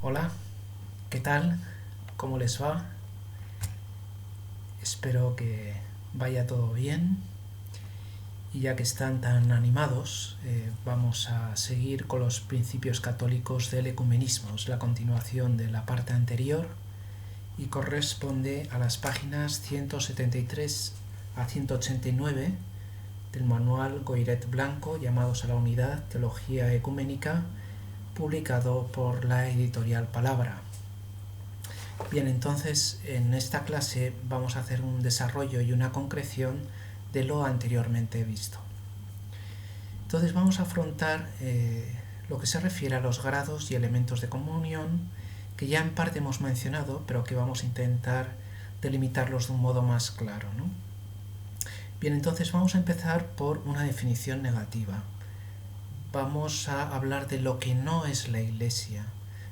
Hola, ¿qué tal? ¿Cómo les va? Espero que vaya todo bien. Y ya que están tan animados, vamos a seguir con los principios católicos del ecumenismo. Es la continuación de la parte anterior y corresponde a las páginas 173 a 189 del manual Goiret Blanco, llamados a la unidad Teología Ecuménica, publicado por la editorial Palabra. Bien, entonces en esta clase vamos a hacer un desarrollo y una concreción de lo anteriormente visto. Entonces vamos a afrontar lo que se refiere a los grados y elementos de comunión, que ya en parte hemos mencionado, pero que vamos a intentar delimitarlos de un modo más claro, ¿no? Bien, entonces vamos a empezar por una definición negativa. Vamos a hablar de lo que no es la Iglesia,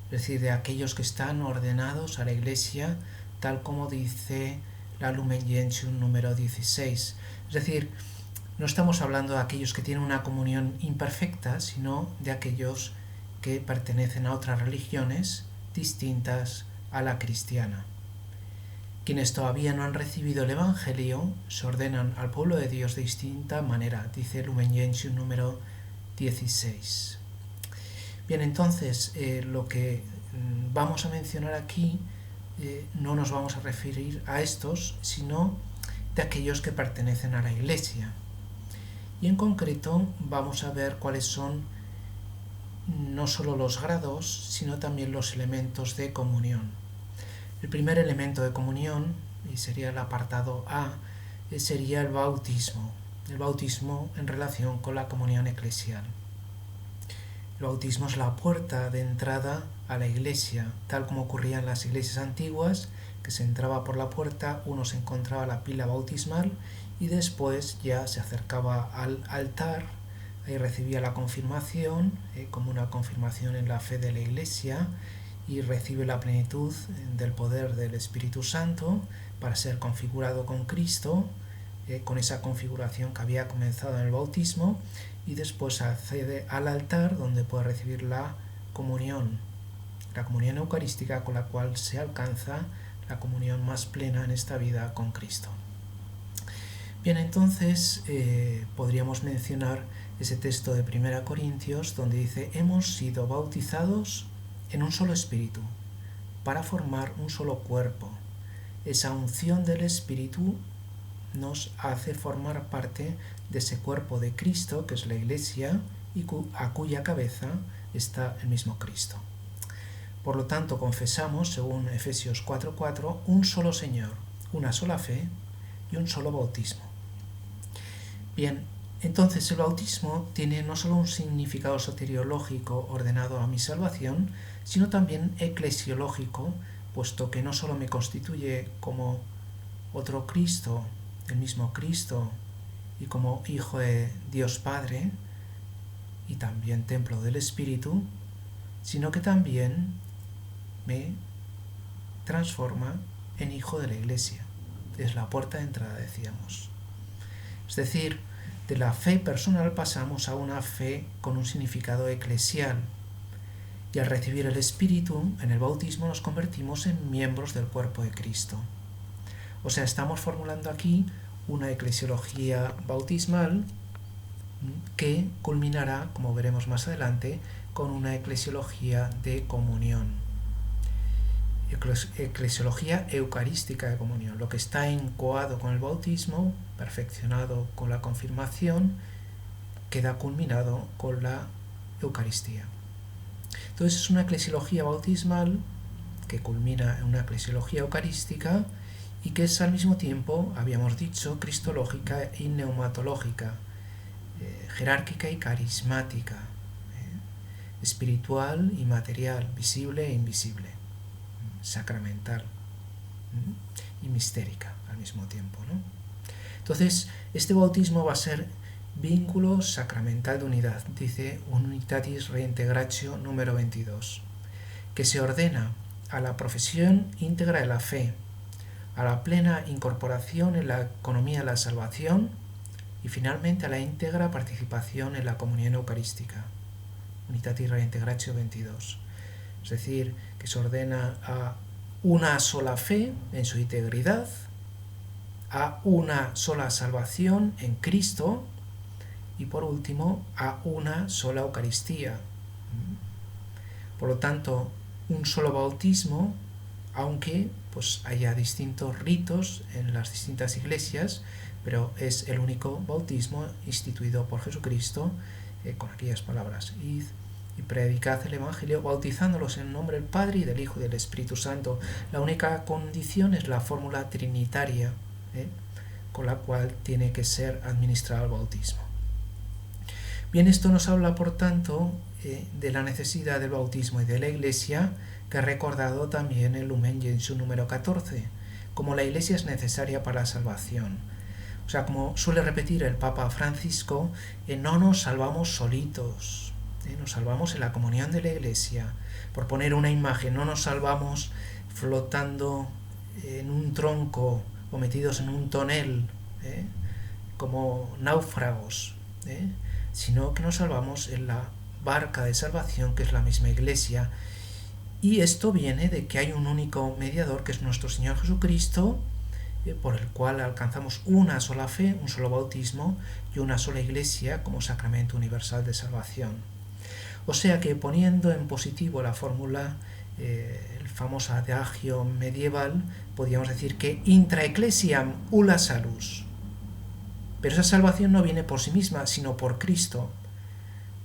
es decir, de aquellos que están ordenados a la Iglesia, tal como dice la Lumen Gentium número 16. Es decir, no estamos hablando de aquellos que tienen una comunión imperfecta, sino de aquellos que pertenecen a otras religiones distintas a la cristiana. Quienes todavía no han recibido el Evangelio se ordenan al pueblo de Dios de distinta manera, dice Lumen Gentium número 16. Bien, entonces lo que vamos a mencionar aquí no nos vamos a referir a estos, sino de aquellos que pertenecen a la Iglesia. Y en concreto vamos a ver cuáles son no solo los grados, sino también los elementos de comunión. El primer elemento de comunión, y sería el apartado A, sería el bautismo. El bautismo en relación con la comunión eclesial. El bautismo es la puerta de entrada a la iglesia, tal como ocurría en las iglesias antiguas, que se entraba por la puerta, uno se encontraba la pila bautismal y después ya se acercaba al altar, ahí recibía la confirmación, como una confirmación en la fe de la iglesia, y recibe la plenitud del poder del Espíritu Santo para ser configurado con Cristo, con esa configuración que había comenzado en el bautismo, y después accede al altar donde puede recibir la comunión eucarística, con la cual se alcanza la comunión más plena en esta vida con Cristo. Bien, entonces podríamos mencionar ese texto de 1 Corintios donde dice: hemos sido bautizados en un solo espíritu para formar un solo cuerpo. Esa unción del Espíritu nos hace formar parte de ese cuerpo de Cristo, que es la Iglesia, y a cuya cabeza está el mismo Cristo. Por lo tanto, confesamos, según Efesios 4:4, un solo Señor, una sola fe y un solo bautismo. Bien, entonces el bautismo tiene no solo un significado soteriológico ordenado a mi salvación, sino también eclesiológico, puesto que no solo me constituye como otro Cristo, el mismo Cristo, y como hijo de Dios Padre, y también templo del Espíritu, sino que también me transforma en hijo de la Iglesia. Es la puerta de entrada, decíamos. Es decir, de la fe personal pasamos a una fe con un significado eclesial, y al recibir el Espíritu en el bautismo nos convertimos en miembros del cuerpo de Cristo. O sea, estamos formulando aquí una eclesiología bautismal que culminará, como veremos más adelante, con una eclesiología de comunión. Eclesiología eucarística de comunión, lo que está encoado con el bautismo, perfeccionado con la confirmación, queda culminado con la Eucaristía. Entonces es una eclesiología bautismal que culmina en una eclesiología eucarística y que es al mismo tiempo, habíamos dicho, cristológica y neumatológica, jerárquica y carismática, espiritual y material, visible e invisible, sacramental y mistérica al mismo tiempo, ¿no? Entonces, este bautismo va a ser vínculo sacramental de unidad, dice Unitatis Reintegratio número 22, que se ordena a la profesión íntegra de la fe, a la plena incorporación en la economía de la salvación y finalmente a la íntegra participación en la comunión eucarística. Unitatis Reintegratio 22. Es decir, que se ordena a una sola fe en su integridad, a una sola salvación en Cristo y por último a una sola Eucaristía. Por lo tanto, un solo bautismo, aunque pues haya distintos ritos en las distintas iglesias, pero es el único bautismo instituido por Jesucristo con aquellas palabras: id y predicad el Evangelio, bautizándolos en el nombre del Padre y del Hijo y del Espíritu Santo. La única condición es la fórmula trinitaria, con la cual tiene que ser administrado el bautismo. Bien, esto nos habla, por tanto, de la necesidad del bautismo y de la Iglesia, que ha recordado también el Lumen Gentium número 14, como la Iglesia es necesaria para la salvación. O sea, como suele repetir el Papa Francisco, no nos salvamos solitos, nos salvamos en la comunión de la Iglesia. Por poner una imagen, no nos salvamos flotando en un tronco o metidos en un tonel, como náufragos, sino que nos salvamos en la barca de salvación que es la misma Iglesia. Y esto viene de que hay un único mediador, que es nuestro Señor Jesucristo, por el cual alcanzamos una sola fe, un solo bautismo y una sola Iglesia como sacramento universal de salvación. O sea que, poniendo en positivo la fórmula, el famoso adagio medieval, podríamos decir que intra ecclesiam ulla salus. Pero esa salvación no viene por sí misma, sino por Cristo.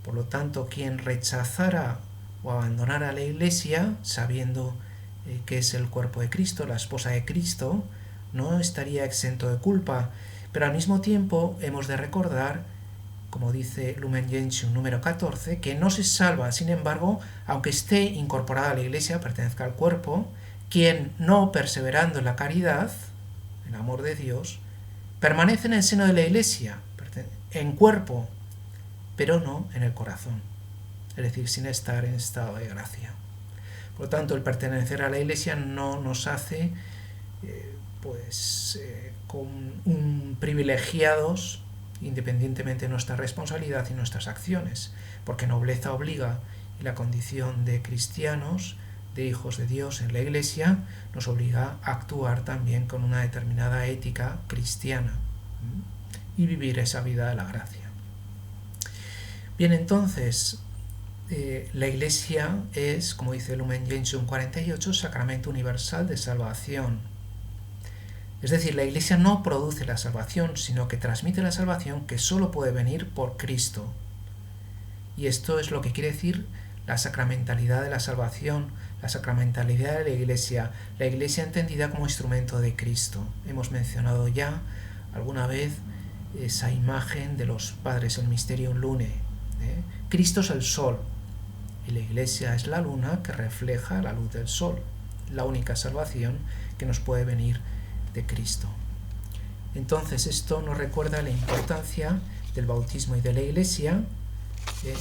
Por lo tanto, quien rechazara o abandonara la Iglesia, sabiendo que es el cuerpo de Cristo, la esposa de Cristo, no estaría exento de culpa. Pero al mismo tiempo hemos de recordar, como dice Lumen Gentium número 14, que no se salva, sin embargo, aunque esté incorporada a la Iglesia, pertenezca al cuerpo, quien, no perseverando en la caridad, el amor de Dios, permanece en el seno de la Iglesia, en cuerpo, pero no en el corazón, es decir, sin estar en estado de gracia. Por lo tanto, el pertenecer a la Iglesia no nos hace con privilegiados, independientemente de nuestra responsabilidad y nuestras acciones, porque nobleza obliga, y la condición de cristianos, de hijos de Dios en la Iglesia, nos obliga a actuar también con una determinada ética cristiana y vivir esa vida de la gracia. Bien, entonces, la Iglesia es, como dice Lumen Gentium 48, sacramento universal de salvación. Es decir, la Iglesia no produce la salvación, sino que transmite la salvación, que solo puede venir por Cristo. Y esto es lo que quiere decir la sacramentalidad de la salvación, la sacramentalidad de la Iglesia entendida como instrumento de Cristo. Hemos mencionado ya alguna vez esa imagen de los padres, el Mysterium Lunae. Cristo es el sol y la Iglesia es la luna que refleja la luz del sol, la única salvación que nos puede venir de Cristo. Entonces, esto nos recuerda la importancia del bautismo y de la Iglesia,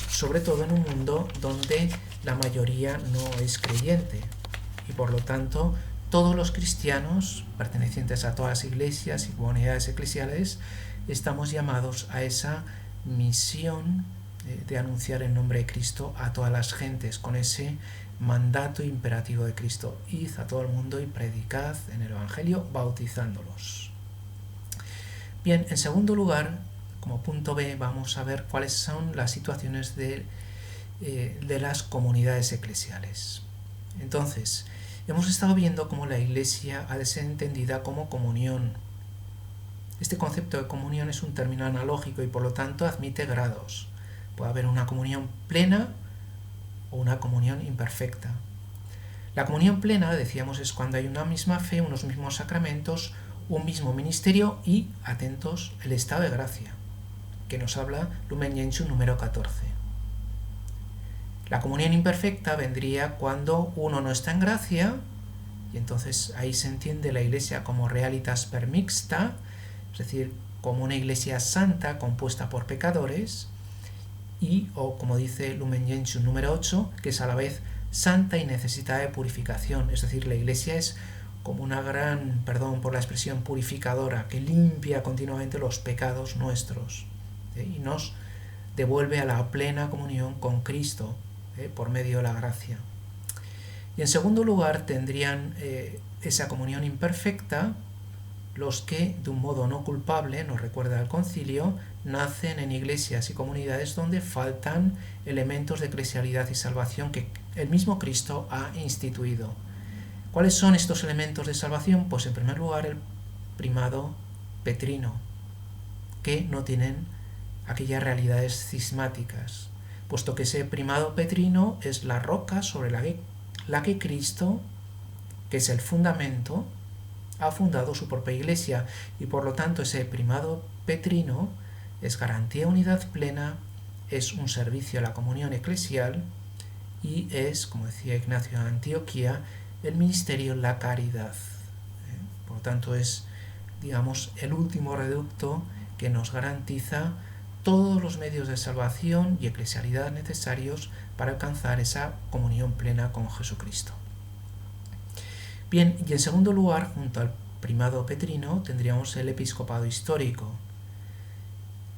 sobre todo en un mundo donde la mayoría no es creyente, y por lo tanto todos los cristianos pertenecientes a todas las iglesias y comunidades eclesiales estamos llamados a esa misión de anunciar el nombre de Cristo a todas las gentes, con ese mandato imperativo de Cristo: id a todo el mundo y predicad en el Evangelio, bautizándolos. Bien, en segundo lugar, como punto B, vamos a ver cuáles son las situaciones de las comunidades eclesiales. Entonces, hemos estado viendo cómo la Iglesia ha de ser entendida como comunión. Este concepto de comunión es un término analógico y por lo tanto admite grados. Puede haber una comunión plena o una comunión imperfecta. La comunión plena, decíamos, es cuando hay una misma fe, unos mismos sacramentos, un mismo ministerio y, atentos, el estado de gracia, que nos habla Lumen Gentium número 14. La comunión imperfecta vendría cuando uno no está en gracia, y entonces ahí se entiende la Iglesia como realitas per mixta, es decir, como una Iglesia santa compuesta por pecadores, y, o como dice Lumen Gentium número 8, que es a la vez santa y necesitada de purificación, es decir, la Iglesia es como una gran, perdón por la expresión, purificadora, que limpia continuamente los pecados nuestros, y nos devuelve a la plena comunión con Cristo, por medio de la gracia. Y en segundo lugar tendrían esa comunión imperfecta los que, de un modo no culpable, nos recuerda el concilio, nacen en iglesias y comunidades donde faltan elementos de eclesialidad y salvación que el mismo Cristo ha instituido. ¿Cuáles son estos elementos de salvación? Pues en primer lugar el primado petrino, que no tienen aquellas realidades cismáticas, puesto que ese primado petrino es la roca sobre la que Cristo, que es el fundamento, ha fundado su propia iglesia, y por lo tanto ese primado petrino es garantía de unidad plena, es un servicio a la comunión eclesial y es, como decía Ignacio de Antioquía, el ministerio la caridad. Por lo tanto es, digamos, el último reducto que nos garantiza todos los medios de salvación y eclesialidad necesarios para alcanzar esa comunión plena con Jesucristo. Bien, y en segundo lugar, junto al primado petrino, tendríamos el episcopado histórico,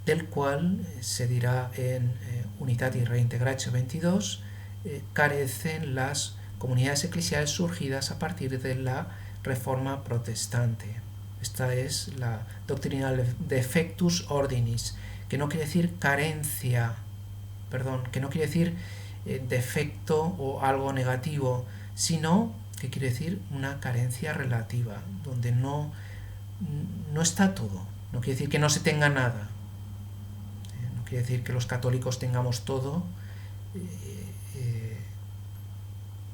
del cual se dirá en Unitatis Reintegratio 22, carecen las comunidades eclesiales surgidas a partir de la Reforma Protestante. Esta es la doctrina defectus ordinis, que no quiere decir carencia, que no quiere decir defecto o algo negativo, sino que quiere decir una carencia relativa, donde no está todo. No quiere decir que no se tenga nada. No quiere decir que los católicos tengamos todo,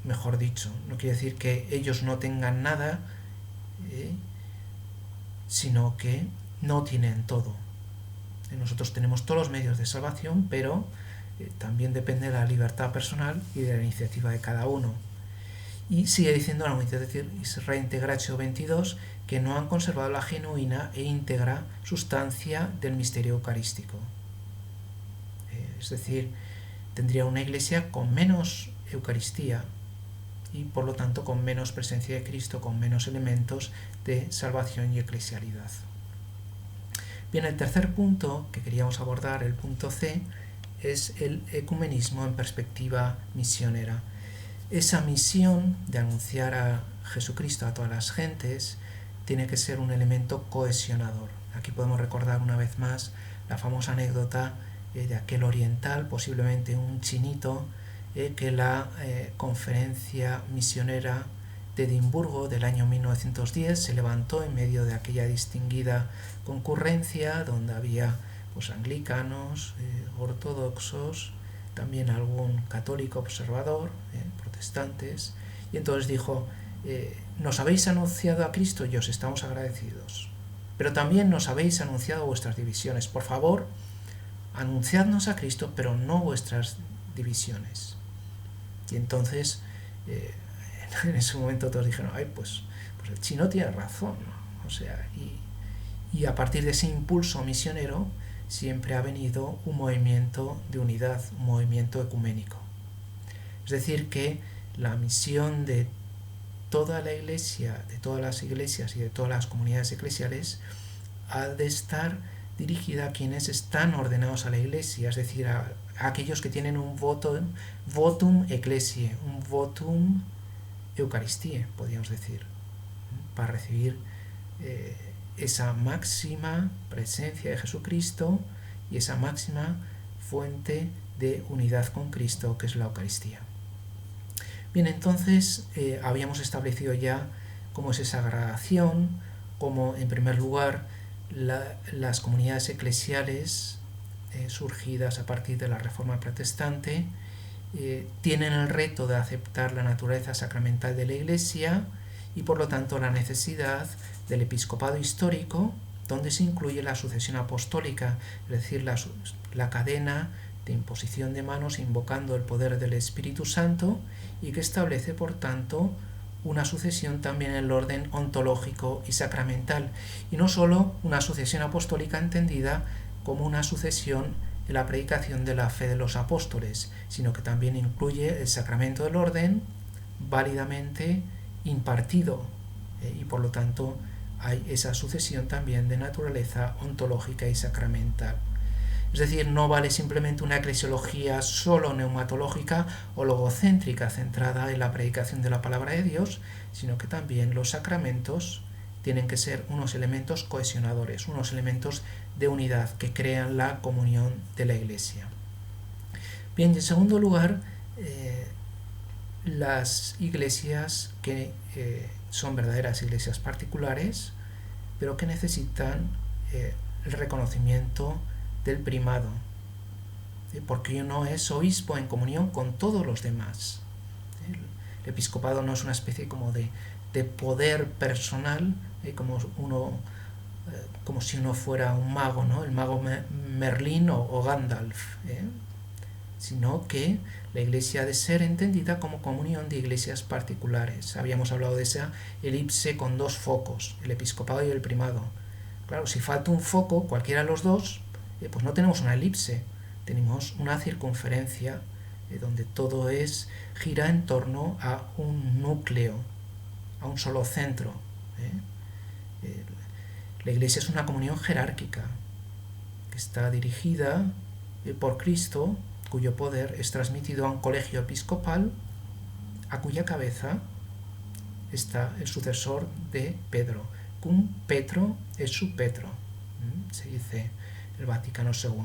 mejor dicho, no quiere decir que ellos no tengan nada, sino que no tienen todo. Nosotros tenemos todos los medios de salvación, pero también depende de la libertad personal y de la iniciativa de cada uno. Y sigue diciendo la Unitatis Reintegratio 22 que no han conservado la genuina e íntegra sustancia del misterio eucarístico. Es decir, tendría una iglesia con menos Eucaristía y por lo tanto con menos presencia de Cristo, con menos elementos de salvación y eclesialidad. Bien, el tercer punto que queríamos abordar, el punto C, es el ecumenismo en perspectiva misionera. Esa misión de anunciar a Jesucristo a todas las gentes tiene que ser un elemento cohesionador. Aquí podemos recordar una vez más la famosa anécdota de aquel oriental, posiblemente un chinito, que la conferencia misionera de Edimburgo del año 1910 se levantó en medio de aquella distinguida concurrencia donde había anglicanos, ortodoxos, también algún católico observador, protestantes, y entonces dijo, nos habéis anunciado a Cristo y os estamos agradecidos, pero también nos habéis anunciado vuestras divisiones. Por favor, anunciadnos a Cristo, pero no vuestras divisiones. Y entonces, en ese momento todos dijeron, ay, pues el chino tiene razón, ¿no? O sea, y a partir de ese impulso misionero siempre ha venido un movimiento de unidad, un movimiento ecuménico. Es decir, que la misión de toda la iglesia, de todas las iglesias y de todas las comunidades eclesiales ha de estar dirigida a quienes están ordenados a la iglesia, es decir, a aquellos que tienen un votum ecclesiae, un votum eucharistiae, podríamos decir, para recibir esa máxima presencia de Jesucristo y esa máxima fuente de unidad con Cristo, que es la Eucaristía. Bien, entonces habíamos establecido ya cómo es esa gradación, cómo en primer lugar las comunidades eclesiales surgidas a partir de la Reforma Protestante tienen el reto de aceptar la naturaleza sacramental de la Iglesia y por lo tanto la necesidad del episcopado histórico, donde se incluye la sucesión apostólica, es decir, la cadena de imposición de manos invocando el poder del Espíritu Santo y que establece, por tanto, una sucesión también en el orden ontológico y sacramental, y no sólo una sucesión apostólica entendida como una sucesión en la predicación de la fe de los apóstoles, sino que también incluye el sacramento del orden válidamente impartido, y por lo tanto hay esa sucesión también de naturaleza ontológica y sacramental. Es decir, no vale simplemente una eclesiología solo neumatológica o logocéntrica centrada en la predicación de la palabra de Dios, sino que también los sacramentos tienen que ser unos elementos cohesionadores, unos elementos de unidad que crean la comunión de la Iglesia. Bien, y en segundo lugar, las iglesias que son verdaderas iglesias particulares, pero que necesitan el reconocimiento del primado, porque uno es obispo en comunión con todos los demás. El episcopado no es una especie como de poder personal, como si uno fuera un mago, ¿no? El mago Merlín o Gandalf, sino que la Iglesia ha de ser entendida como comunión de iglesias particulares. Habíamos hablado de esa elipse con dos focos, el episcopado y el primado. Claro, si falta un foco, cualquiera de los dos, pues no tenemos una elipse, tenemos una circunferencia donde todo gira en torno a un núcleo, a un solo centro. La Iglesia es una comunión jerárquica que está dirigida por Cristo, cuyo poder es transmitido a un colegio episcopal, a cuya cabeza está el sucesor de Pedro. Cum Petro es su Petro, se dice el Vaticano II.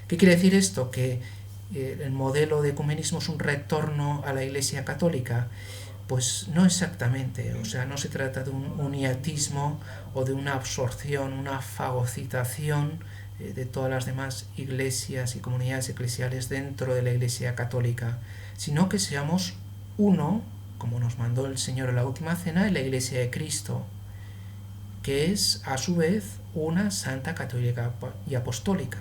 ¿Qué quiere decir esto? Que el modelo de ecumenismo es un retorno a la Iglesia católica. Pues no exactamente, o sea, no se trata de un uniatismo o de una absorción, una fagocitación de todas las demás iglesias y comunidades eclesiales dentro de la Iglesia católica, sino que seamos uno, como nos mandó el Señor en la última cena, en la Iglesia de Cristo, que es a su vez una santa católica y apostólica,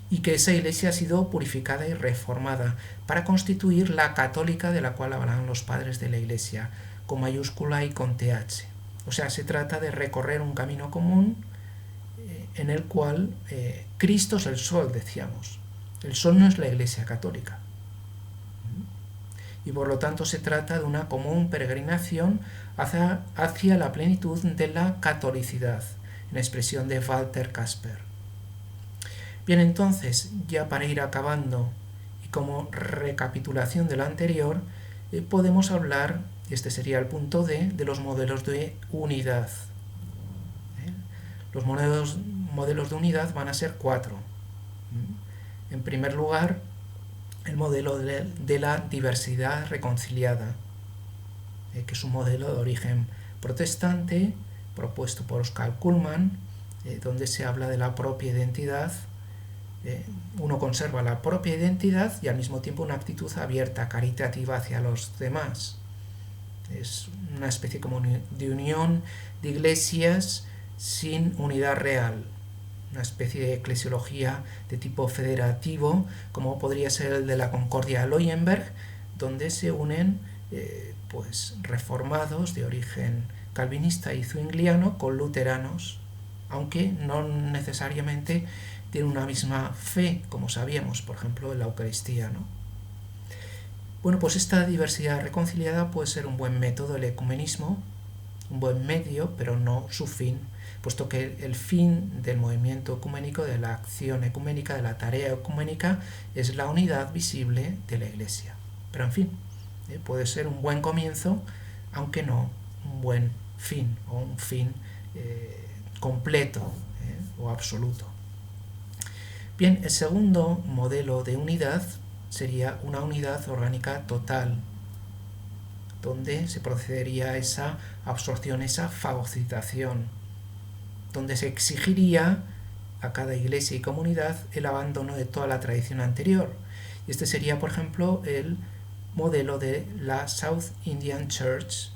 y que esa Iglesia ha sido purificada y reformada para constituir la católica de la cual hablan los padres de la Iglesia, con mayúscula y con TH. O sea, se trata de recorrer un camino común en el cual Cristo es el sol, decíamos. El sol no es la Iglesia católica. Y por lo tanto se trata de una común peregrinación hacia la plenitud de la catolicidad, en expresión de Walter Kasper. Bien, entonces, ya para ir acabando y como recapitulación de lo anterior, podemos hablar, y este sería el punto D, de los modelos de unidad. Los modelos de unidad van a ser 4. En primer lugar, el modelo de la diversidad reconciliada, que es un modelo de origen protestante, propuesto por Oscar Cullmann, donde se habla de la propia identidad. Uno conserva la propia identidad y al mismo tiempo una actitud abierta, caritativa hacia los demás. Es una especie como de unión de iglesias sin unidad real, una especie de eclesiología de tipo federativo, como podría ser el de la Concordia de Loyenberg, donde se unen reformados de origen calvinista y zwingliano con luteranos, aunque no necesariamente tienen una misma fe, como sabíamos, por ejemplo, en la Eucaristía, ¿no? Bueno, pues esta diversidad reconciliada puede ser un buen método del ecumenismo, un buen medio, pero no su fin, puesto que el fin del movimiento ecuménico, de la acción ecuménica, de la tarea ecuménica, es la unidad visible de la Iglesia. Pero en fin, puede ser un buen comienzo, aunque no un buen fin, o un fin completo o absoluto. Bien, el segundo modelo de unidad sería una unidad orgánica total, donde se procedería a esa absorción, esa fagocitación, donde se exigiría a cada iglesia y comunidad el abandono de toda la tradición anterior. Y este sería, por ejemplo, el modelo de la South Indian Church,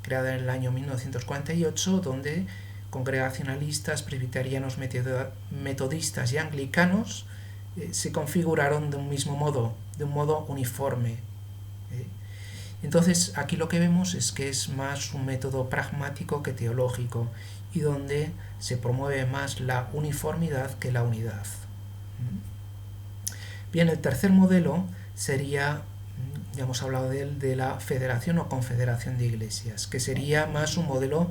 creada en el año 1948, donde congregacionalistas, presbiterianos, metodistas y anglicanos se configuraron de un mismo modo, de un modo uniforme. Entonces, aquí lo que vemos es que es más un método pragmático que teológico, y donde se promueve más la uniformidad que la unidad. Bien, el tercer modelo sería, ya hemos hablado de él, de la federación o confederación de iglesias, que sería más un modelo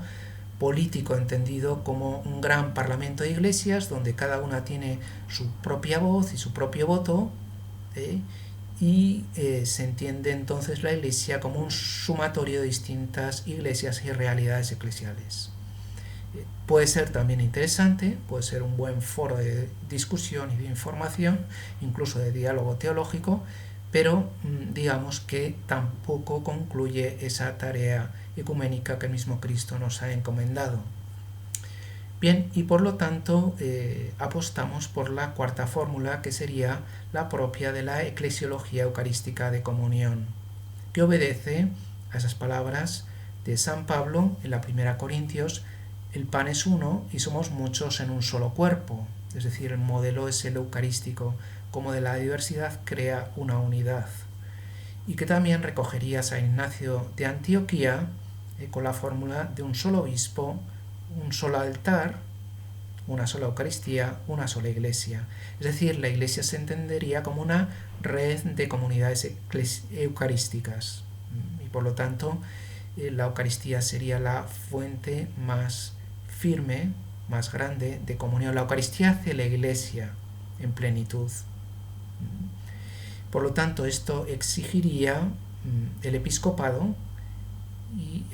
político entendido como un gran parlamento de iglesias donde cada una tiene su propia voz y su propio voto, y se entiende entonces la iglesia como un sumatorio de distintas iglesias y realidades eclesiales. Puede ser también interesante, puede ser un buen foro de discusión y de información, incluso de diálogo teológico, pero digamos que tampoco concluye esa tarea ecuménica que el mismo Cristo nos ha encomendado. Bien, y por lo tanto apostamos por la cuarta fórmula, que sería la propia de la eclesiología eucarística de comunión, que obedece a esas palabras de San Pablo en la primera Corintios: el pan es uno y somos muchos en un solo cuerpo. Es decir, el modelo es el eucarístico, como de la diversidad crea una unidad. Y que también recogería San Ignacio de Antioquía con la fórmula de un solo obispo, un solo altar, una sola Eucaristía, una sola iglesia. Es decir, la iglesia se entendería como una red de comunidades eucarísticas. Y por lo tanto, la Eucaristía sería la fuente más firme, más grande de comunión. La Eucaristía hace la iglesia en plenitud. Por lo tanto, esto exigiría el episcopado y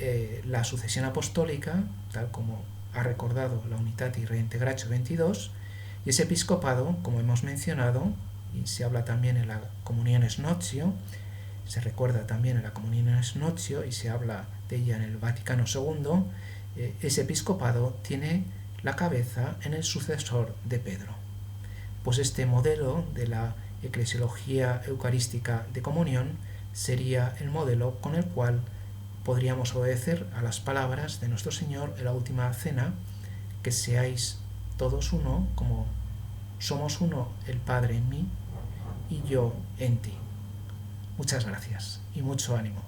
la sucesión apostólica, tal como ha recordado la Unitatis Redintegratio 22, y ese episcopado, como hemos mencionado, y se habla también en la Comuniones Notio, se recuerda también en la Comuniones Notio y se habla de ella en el Vaticano II, ese episcopado tiene la cabeza en el sucesor de Pedro. Pues este modelo de la eclesiología eucarística de comunión sería el modelo con el cual podríamos obedecer a las palabras de nuestro Señor en la última cena: que seáis todos uno, como somos uno el Padre en mí y yo en ti. Muchas gracias y mucho ánimo.